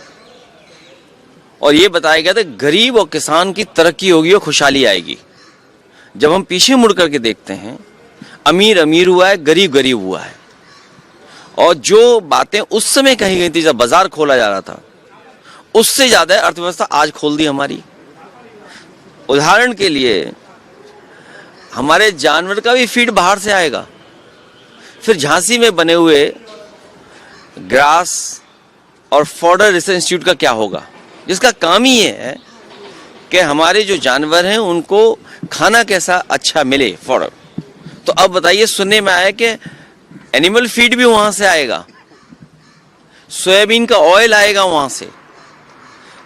और यह बताया गया था गरीब और किसान की तरक्की होगी और खुशहाली आएगी। जब हम पीछे मुड़ करके देखते हैं, अमीर अमीर हुआ है, गरीब गरीब हुआ है। और जो बातें उस समय कही गई थी जब बाजार खोला जा रहा था, उससे ज्यादा अर्थव्यवस्था आज खोल दी हमारी। उदाहरण के लिए हमारे जानवर का भी फीड बाहर से आएगा। फिर झांसी में बने हुए ग्रास और फॉडर रिसर्च इंस्टीट्यूट का क्या होगा, जिसका काम ही ये है कि हमारे जो जानवर हैं उनको खाना कैसा अच्छा मिले, फॉडर। तो अब बताइए, सुनने में आया कि एनिमल फीड भी वहां से आएगा, सोयाबीन का ऑयल आएगा वहां से।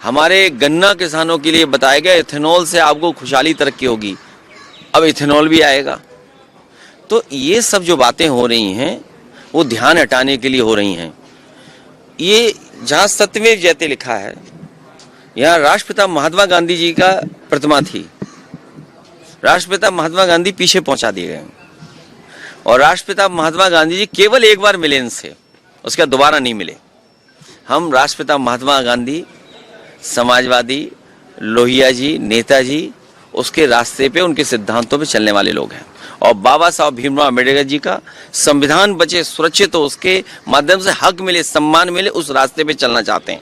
हमारे गन्ना किसानों के लिए बताया गया इथेनॉल से आपको खुशहाली तरक्की होगी, अब इथेनॉल भी आएगा। तो ये सब जो बातें हो रही हैं वो ध्यान हटाने के लिए हो रही हैं। ये जहाँ सत्यमेव जयते लिखा है, यहाँ राष्ट्रपिता महात्मा गांधी जी का प्रतिमा थी, राष्ट्रपिता महात्मा गांधी पीछे पहुंचा दिए गए और राष्ट्रपिता महात्मा गांधी जी केवल एक बार मिले इनसे, उसके बाद दोबारा नहीं मिले। हम राष्ट्रपिता महात्मा गांधी, समाजवादी, लोहिया जी, नेताजी, उसके रास्ते पे, उनके सिद्धांतों पे चलने वाले लोग हैं। और बाबा साहब भीमराव अम्बेडकर जी का संविधान बचे सुरक्षित हो, उसके माध्यम से हक मिले, सम्मान मिले, उस रास्ते पे चलना चाहते हैं।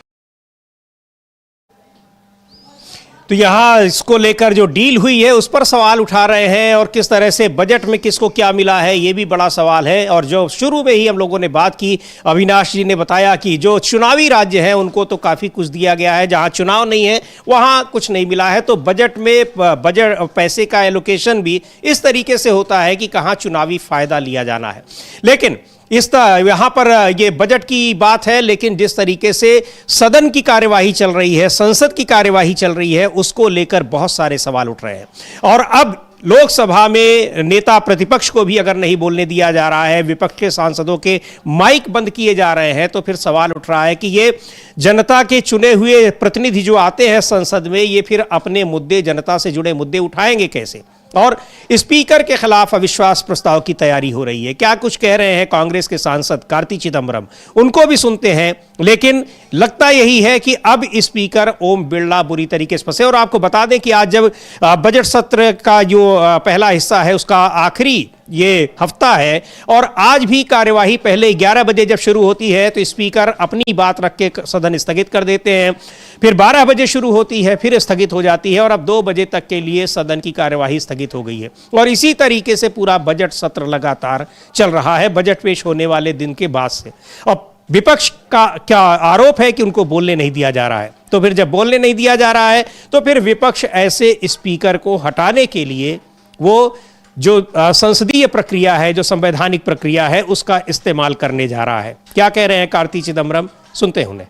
तो यहाँ इसको लेकर जो डील हुई है उस पर सवाल उठा रहे हैं, और किस तरह से बजट में किसको क्या मिला है ये भी बड़ा सवाल है। और जो शुरू में ही हम लोगों ने बात की, अविनाश जी ने बताया कि जो चुनावी राज्य हैं उनको तो काफ़ी कुछ दिया गया है, जहाँ चुनाव नहीं है वहाँ कुछ नहीं मिला है। तो बजट में बजट पैसे का एलोकेशन भी इस तरीके से होता है कि कहाँ चुनावी फायदा लिया जाना है। लेकिन यहाँ पर ये बजट की बात है, लेकिन जिस तरीके से सदन की कार्यवाही चल रही है, संसद की कार्यवाही चल रही है, उसको लेकर बहुत सारे सवाल उठ रहे हैं। और अब लोकसभा में नेता प्रतिपक्ष को भी अगर नहीं बोलने दिया जा रहा है, विपक्ष के सांसदों के माइक बंद किए जा रहे हैं, तो फिर सवाल उठ रहा है कि ये जनता के चुने हुए प्रतिनिधि जो आते हैं संसद में, ये फिर अपने मुद्दे, जनता से जुड़े मुद्दे उठाएंगे कैसे। और स्पीकर के खिलाफ अविश्वास प्रस्ताव की तैयारी हो रही है। क्या कुछ कह रहे हैं कांग्रेस के सांसद कार्ति चिदंबरम, उनको भी सुनते हैं। लेकिन लगता यही है कि अब स्पीकर ओम बिरला बुरी तरीके से फंसे। और आपको बता दें कि आज जब बजट सत्र का जो पहला हिस्सा है उसका आखिरी ये हफ्ता है, और आज भी कार्यवाही पहले 11 बजे जब शुरू होती है तो स्पीकर अपनी बात रख के सदन स्थगित कर देते हैं, फिर 12 बजे शुरू होती है, फिर स्थगित हो जाती है, और अब 2 बजे तक के लिए सदन की कार्यवाही स्थगित हो गई है। और इसी तरीके से पूरा बजट सत्र लगातार चल रहा है बजट पेश होने वाले दिन के बाद से। और विपक्ष का क्या आरोप है कि उनको बोलने नहीं दिया जा रहा है। तो फिर जब बोलने नहीं दिया जा रहा है तो फिर विपक्ष ऐसे स्पीकर को हटाने के लिए वो जो संसदीय प्रक्रिया है, जो संवैधानिक प्रक्रिया है, उसका इस्तेमाल करने जा रहा है। क्या कह रहे हैं कार्ति चिदंबरम, सुनते हैं उन्हें।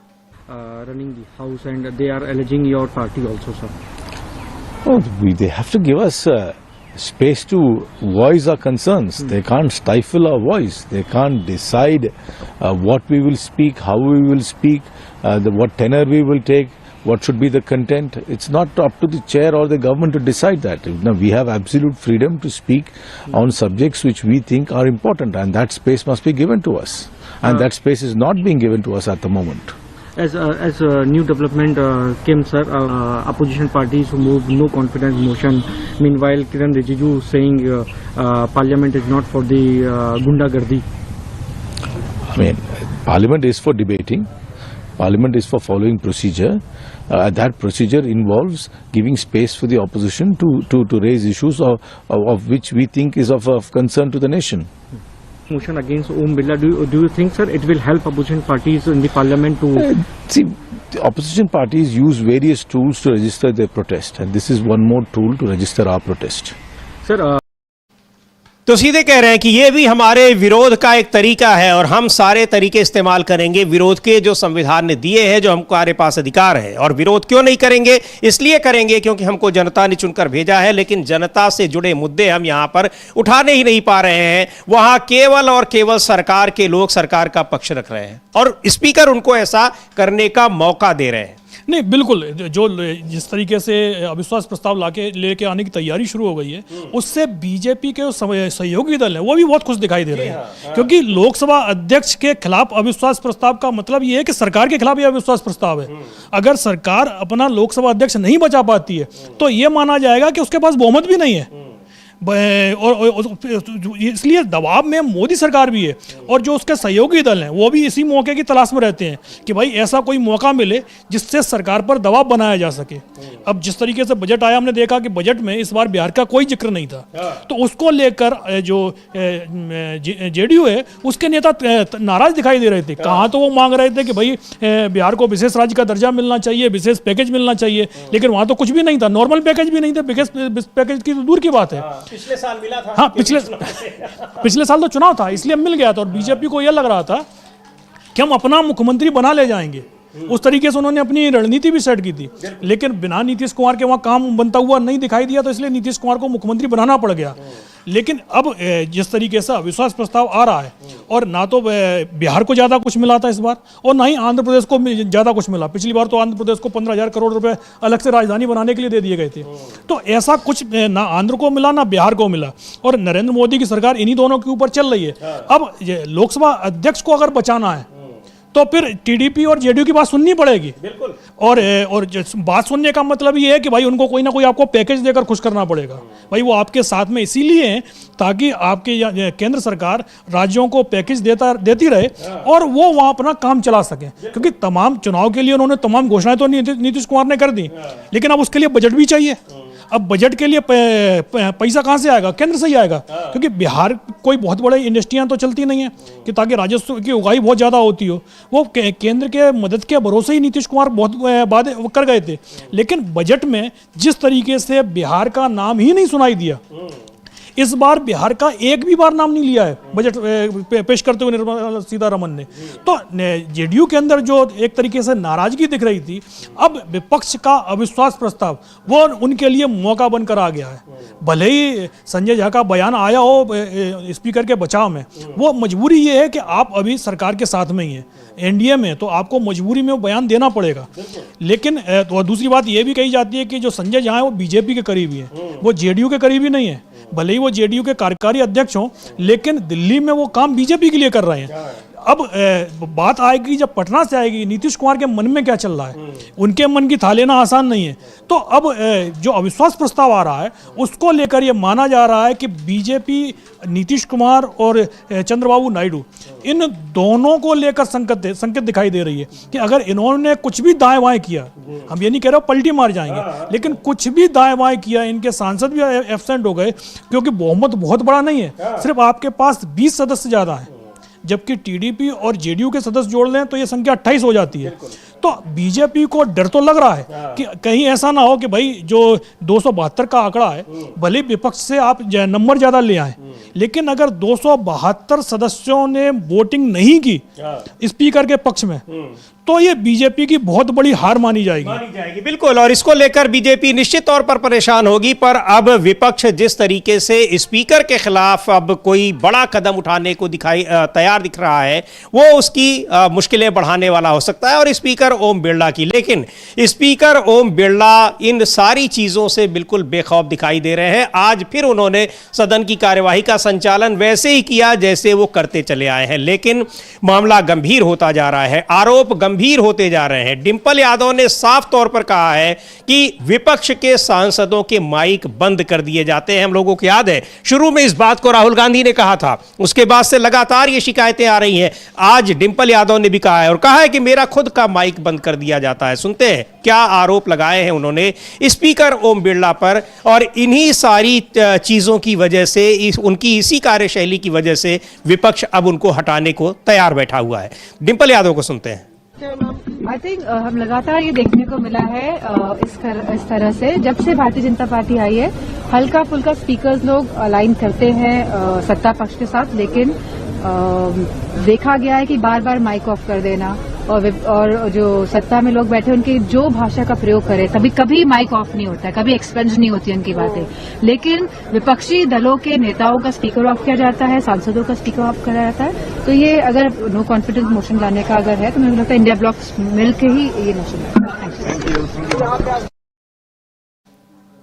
running the house, and they are alleging your party also, sir. Oh, they have to give us space to voice our concerns. They can't stifle our voice. They can't decide what we will speak, how we will speak, what tenor we will take, what should be the content. It's not up to the chair or the government to decide that. Now, we have absolute freedom to speak on subjects which we think are important, and that space must be given to us. And that space is not being given to us at the moment. As a new development came, sir, opposition parties who moved no confidence motion. Meanwhile, Kiran Rijiju saying Parliament is not for the gundagardi. I mean, Parliament is for debating. Parliament is for following procedure. That procedure involves giving space for the opposition to raise issues of which we think is of concern to the nation. Motion against Om Birla. Do you think, sir, it will help opposition parties in the Parliament to... See, the opposition parties use various tools to register their protest, and this is one more tool to register our protest. Sir, तो सीधे कह रहे हैं कि ये भी हमारे विरोध का एक तरीका है और हम सारे तरीके इस्तेमाल करेंगे विरोध के जो संविधान ने दिए हैं, जो हमारे पास अधिकार है। और विरोध क्यों नहीं करेंगे? इसलिए करेंगे क्योंकि हमको जनता ने चुनकर भेजा है, लेकिन जनता से जुड़े मुद्दे हम यहाँ पर उठाने ही नहीं पा रहे हैं। वहाँ केवल और केवल सरकार के लोग सरकार का पक्ष रख रहे हैं और स्पीकर उनको ऐसा करने का मौका दे रहे हैं। नहीं, बिल्कुल, जो जिस तरीके से अविश्वास प्रस्ताव लेके आने की तैयारी शुरू हो गई है, उससे बीजेपी के सहयोगी दल है वो भी बहुत खुश दिखाई दे रहे हैं। क्योंकि लोकसभा अध्यक्ष के खिलाफ अविश्वास प्रस्ताव का मतलब ये है कि सरकार के खिलाफ ये अविश्वास प्रस्ताव है। अगर सरकार अपना लोकसभा अध्यक्ष नहीं बचा पाती है तो ये माना जाएगा कि उसके पास बहुमत भी नहीं है। और इसलिए दबाव में मोदी सरकार भी है और जो उसके सहयोगी दल हैं वो भी इसी मौके की तलाश में रहते हैं कि भाई ऐसा कोई मौका मिले जिससे सरकार पर दबाव बनाया जा सके। अब जिस तरीके से बजट आया, हमने देखा कि बजट में इस बार बिहार का कोई जिक्र नहीं था, तो उसको लेकर जो जेडीयू है उसके नेता नाराज दिखाई दे रहे थे। कहाँ तो वो मांग रहे थे कि भाई बिहार को विशेष राज्य का दर्जा मिलना चाहिए, विशेष पैकेज मिलना चाहिए, लेकिन वहाँ तो कुछ भी नहीं था, नॉर्मल पैकेज भी नहीं था, विशेष पैकेज की तो दूर की बात है। पिछले साल मिला था। हाँ, पिछले साल तो चुनाव था इसलिए मिल गया था और बीजेपी को यह लग रहा था कि हम अपना मुख्यमंत्री बना ले जाएंगे। उस तरीके से उन्होंने अपनी रणनीति भी सेट की थी, लेकिन बिना नीतीश कुमार के वहाँ काम बनता हुआ नहीं दिखाई दिया, तो इसलिए नीतीश कुमार को मुख्यमंत्री बनाना पड़ गया। लेकिन अब जिस तरीके से अविश्वास प्रस्ताव आ रहा है और ना तो बिहार को ज़्यादा कुछ मिला था इस बार और ना ही आंध्र प्रदेश को ज़्यादा कुछ मिला। पिछली बार तो आंध्र प्रदेश को 15,000 करोड़ रुपए अलग से राजधानी बनाने के लिए दे दिए गए थे। तो ऐसा कुछ ना आंध्र को मिला ना बिहार को मिला और नरेंद्र मोदी की सरकार इन्हीं दोनों के ऊपर चल रही है। अब लोकसभा अध्यक्ष को अगर बचाना है तो फिर टीडीपी और जेडीयू की बात सुननी पड़ेगी। बिल्कुल। और बात सुनने का मतलब ये है कि भाई उनको कोई ना कोई आपको पैकेज देकर खुश करना पड़ेगा। भाई वो आपके साथ में इसीलिए हैं ताकि आपके केंद्र सरकार राज्यों को पैकेज देती रहे और वो वहाँ अपना काम चला सके। क्योंकि तमाम चुनाव के लिए उन्होंने तमाम घोषणाएं तो नीतीश कुमार ने कर दी, लेकिन अब उसके लिए बजट भी चाहिए। अब बजट के लिए पैसा कहाँ से आएगा? केंद्र से ही आएगा, क्योंकि बिहार कोई बहुत बड़ी इंडस्ट्रियां तो चलती नहीं है कि ताकि राजस्व की उगाही बहुत ज़्यादा होती हो। वो केंद्र के मदद के भरोसे ही नीतीश कुमार बहुत वादे कर गए थे, लेकिन बजट में जिस तरीके से बिहार का नाम ही नहीं सुनाई दिया, इस बार बिहार का एक भी बार नाम नहीं लिया है बजट पेश करते हुए निर्मला सीतारमण ने। तो जेडीयू के अंदर जो एक तरीके से नाराजगी दिख रही थी, अब विपक्ष का अविश्वास प्रस्ताव वो उनके लिए मौका बनकर आ गया है। भले ही संजय झा का बयान आया हो स्पीकर के बचाव में, वो मजबूरी ये है कि आप अभी सरकार के साथ में ही हैं, एनडीए में, तो आपको मजबूरी में वो बयान देना पड़ेगा। लेकिन तो दूसरी बात ये भी कही जाती है कि जो संजय झा है वो बीजेपी के करीबी है, वो जेडीयू के करीबी नहीं है। भले ही वो जेडीयू के कार्यकारी अध्यक्ष हों, लेकिन दिल्ली में वो काम बीजेपी के लिए कर रहे हैं। अब बात आएगी जब पटना से आएगी, नीतीश कुमार के मन में क्या चल रहा है, उनके मन की था लेना आसान नहीं है। तो अब जो अविश्वास प्रस्ताव आ रहा है उसको लेकर ये माना जा रहा है कि बीजेपी नीतीश कुमार और चंद्रबाबू नायडू इन दोनों को लेकर संकेत दिखाई दे रही है कि अगर इन्होंने कुछ भी दाएं बाएं किया, हम ये नहीं कह रहे हो पलटी मार जाएंगे, लेकिन कुछ भी दाएं बाएं किया, इनके सांसद भी एब्सेंट हो गए क्योंकि बहुमत बहुत बड़ा नहीं है, सिर्फ आपके पास 20 सदस्य ज़्यादा है, जबकि टीडीपी और जेडीयू के सदस्य जोड़ लें तो ये संख्या 28 हो जाती है। तो बीजेपी को डर तो लग रहा है कि कहीं ऐसा ना हो कि भाई जो 272 का आंकड़ा है, भले विपक्ष से आप नंबर ज्यादा ले आए, लेकिन अगर 272 सदस्यों ने वोटिंग नहीं की स्पीकर के पक्ष में, तो ये बीजेपी की बहुत बड़ी हार मानी जाएगी। बिल्कुल, और इसको लेकर बीजेपी निश्चित तौर पर परेशान होगी। पर अब विपक्ष जिस तरीके से स्पीकर के खिलाफ अब कोई बड़ा कदम उठाने को तैयार दिख रहा है, वो उसकी मुश्किलें बढ़ाने वाला हो सकता है, और स्पीकर ओम बिरला की। लेकिन स्पीकर ओम बिरला इन सारी चीजों से बिल्कुल बेखौफ दिखाई दे रहे हैं। आज फिर उन्होंने सदन की कार्यवाही का संचालन वैसे ही किया जैसे वो करते चले आए हैं, लेकिन मामला गंभीर होता जा रहा है, आरोप गंभीर होते जा रहे हैं। डिंपल यादव ने साफ तौर पर कहा है कि विपक्ष के सांसदों के माइक बंद कर दिए जाते हैं। हम लोगों को याद है शुरू में इस बात को राहुल गांधी ने कहा था, उसके बाद से लगातार ये शिकायतें आ रही हैं। आज डिंपल यादव ने भी कहा है, और कहा है कि मेरा खुद का माइक बंद कर दिया जाता है। सुनते हैं क्या आरोप लगाए हैं उन्होंने स्पीकर ओम बिरला पर, और इन्हीं सारी चीजों की वजह से, उनकी इसी कार्यशैली की वजह से विपक्ष अब उनको हटाने को तैयार बैठा हुआ है। डिंपल यादव को सुनते हैं। आई थिंक हम लगातार ये देखने को मिला है इस तरह से जब से भारतीय जनता पार्टी आई है, हल्का फुल्का स्पीकर्स लोग अलाइन करते हैं सत्ता पक्ष के साथ, लेकिन देखा गया है कि बार बार माइक ऑफ कर देना, और जो सत्ता में लोग बैठे उनकी जो भाषा का प्रयोग करें, कभी माइक ऑफ नहीं होता है, कभी एक्सपेंज नहीं होती उनकी बातें, लेकिन विपक्षी दलों के नेताओं का स्पीकर ऑफ किया जाता है, सांसदों का स्पीकर ऑफ किया जाता है। तो ये अगर नो कॉन्फिडेंस मोशन लाने का अगर है, तो मुझे लगता है इंडिया ब्लॉक मिलकर ही ये मोशन लाएगा।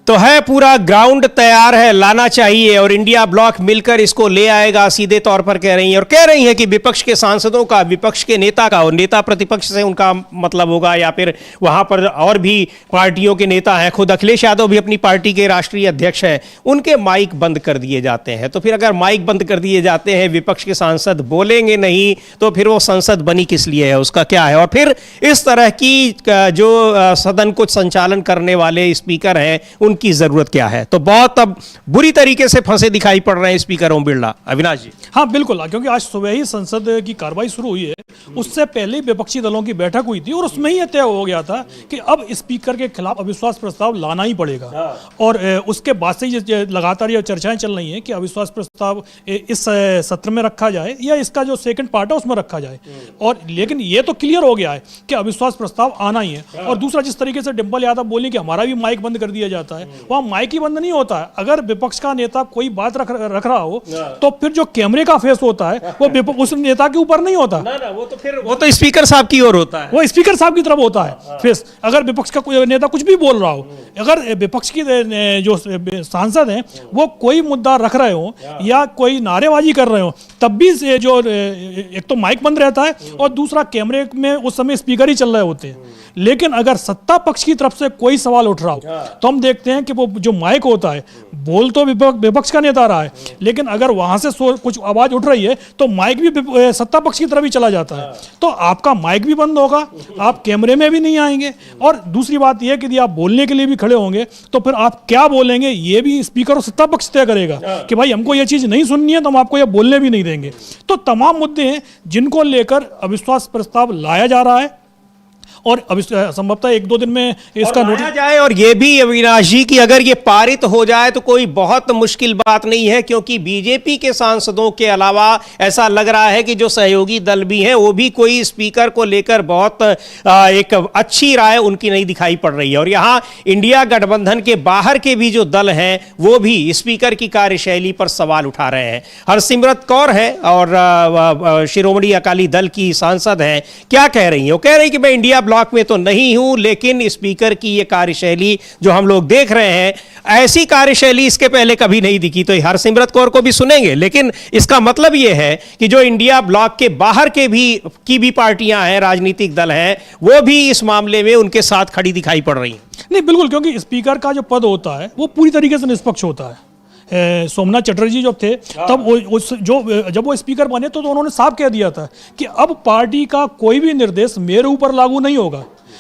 तो है पूरा ग्राउंड तैयार है, लाना चाहिए, और इंडिया ब्लॉक मिलकर इसको ले आएगा, सीधे तौर पर कह रही हैं। और कह रही हैं कि विपक्ष के सांसदों का, विपक्ष के नेता का, और नेता प्रतिपक्ष से उनका मतलब होगा, या फिर वहां पर और भी पार्टियों के नेता हैं, खुद अखिलेश यादव भी अपनी पार्टी के राष्ट्रीय अध्यक्ष हैं, उनके माइक बंद कर दिए जाते हैं। तो फिर अगर माइक बंद कर दिए जाते हैं, विपक्ष के सांसद बोलेंगे नहीं, तो फिर वो संसद बनी किस लिए है, उसका क्या है? और फिर इस तरह की जो सदन को संचालन करने वाले स्पीकर हैं, की जरूरत क्या है? तो बहुत अब बुरी तरीके से फंसे दिखाई पड़ रहे हैं स्पीकर ओम बिरला। अविनाश जी। हाँ बिल्कुल, क्योंकि आज सुबह ही संसद की कार्रवाई शुरू हुई है, उससे पहले ही विपक्षी दलों की बैठक हुई थी, और उसमें ही तय हो गया था कि अब स्पीकर के खिलाफ अविश्वास प्रस्ताव लाना ही पड़ेगा। और उसके बाद से लगातार ये चर्चाएं चल रही हैं कि अविश्वास प्रस्ताव इस सत्र में रखा जाए या इसका जो सेकंड पार्ट है उसमें रखा जाए। और लेकिन ये तो क्लियर हो गया है कि अविश्वास प्रस्ताव आना ही है। और दूसरा, जिस तरीके से डिंपल यादव बोली कि हमारा भी माइक बंद कर दिया जाता है, वहां माइक ही बंद नहीं होता है। अगर विपक्ष का नेता कोई बात रख रहा हो, तो फिर जो कैमरे का फेस होता है वो उस नेता के ऊपर नहीं होता, वो तो स्पीकर साहब की ओर होता है, वो स्पीकर साहब की तरफ होता है फेस। अगर विपक्ष का कोई नेता कुछ भी बोल रहा हो, अगर विपक्ष की जो सांसद हैं वो कोई मुद्दा रख रहे हो या कोई नारेबाजी कर रहे हो, तब भी जो एक तो माइक बंद रहता है, और दूसरा कैमरे में उस समय स्पीकर ही चल रहे होते हैं। लेकिन अगर सत्ता पक्ष की तरफ से कोई सवाल उठ रहा हो, तो हम देखते हैं कि वो जो माइक होता है, बोल तो विपक्ष का नेता रहा है, लेकिन अगर वहां से कुछ आवाज उठ रही है तो माइक भी सत्ता पक्ष की तरफ ही चला जाता है। तो आपका माइक भी बंद होगा, आप कैमरे में भी नहीं आएंगे, और दूसरी बात यह कि यदि आप बोलने के लिए भी खड़े होंगे तो फिर आप क्या बोलेंगे ये भी स्पीकर और सत्ता पक्ष तय करेगा कि भाई हमको ये चीज नहीं सुननी है तो हम आपको ये बोलने भी नहीं देंगे। तो तमाम मुद्दे हैं जिनको लेकर अविश्वास प्रस्ताव लाया जा रहा है, और अभी संभवतः 1-2 दिन में इसका नोटिस जाए। और ये भी अविनाश जी की अगर ये पारित हो जाए तो कोई बहुत मुश्किल बात नहीं है, क्योंकि बीजेपी के सांसदों के अलावा ऐसा लग रहा है कि जो सहयोगी दल भी हैं वो भी कोई स्पीकर को लेकर बहुत एक अच्छी राय उनकी नहीं दिखाई पड़ रही है। और यहाँ इंडिया गठबंधन के बाहर के भी जो दल हैं वो भी स्पीकर की कार्यशैली पर सवाल उठा रहे हैं। हरसिमरत कौर है और शिरोमणि अकाली दल की सांसद हैं, क्या कह रही हैं? वो कह रही कि मैं इंडिया ब्लॉक में तो नहीं हूं, लेकिन स्पीकर की ये कार्यशैली जो हम लोग देख रहे हैं, ऐसी कार्यशैली इसके पहले कभी नहीं दिखी। तो हरसिमरत कौर को भी सुनेंगे, लेकिन इसका मतलब ये है कि जो इंडिया ब्लॉक के बाहर के भी पार्टियां हैं, राजनीतिक दल हैं, वो भी इस मामले में उनके साथ खड़ी दिखाई पड़ रही हैं। नहीं बिल्कुल, क्योंकि स्पीकर का जो पद होता है वो पूरी तरीके से निष्पक्ष होता है। सोमनाथ चटर्जी जब थे तब जब वो स्पीकर बने तो उन्होंने साफ कह दिया था कि अब पार्टी का कोई भी निर्देश मेरे ऊपर लागू नहीं होगा,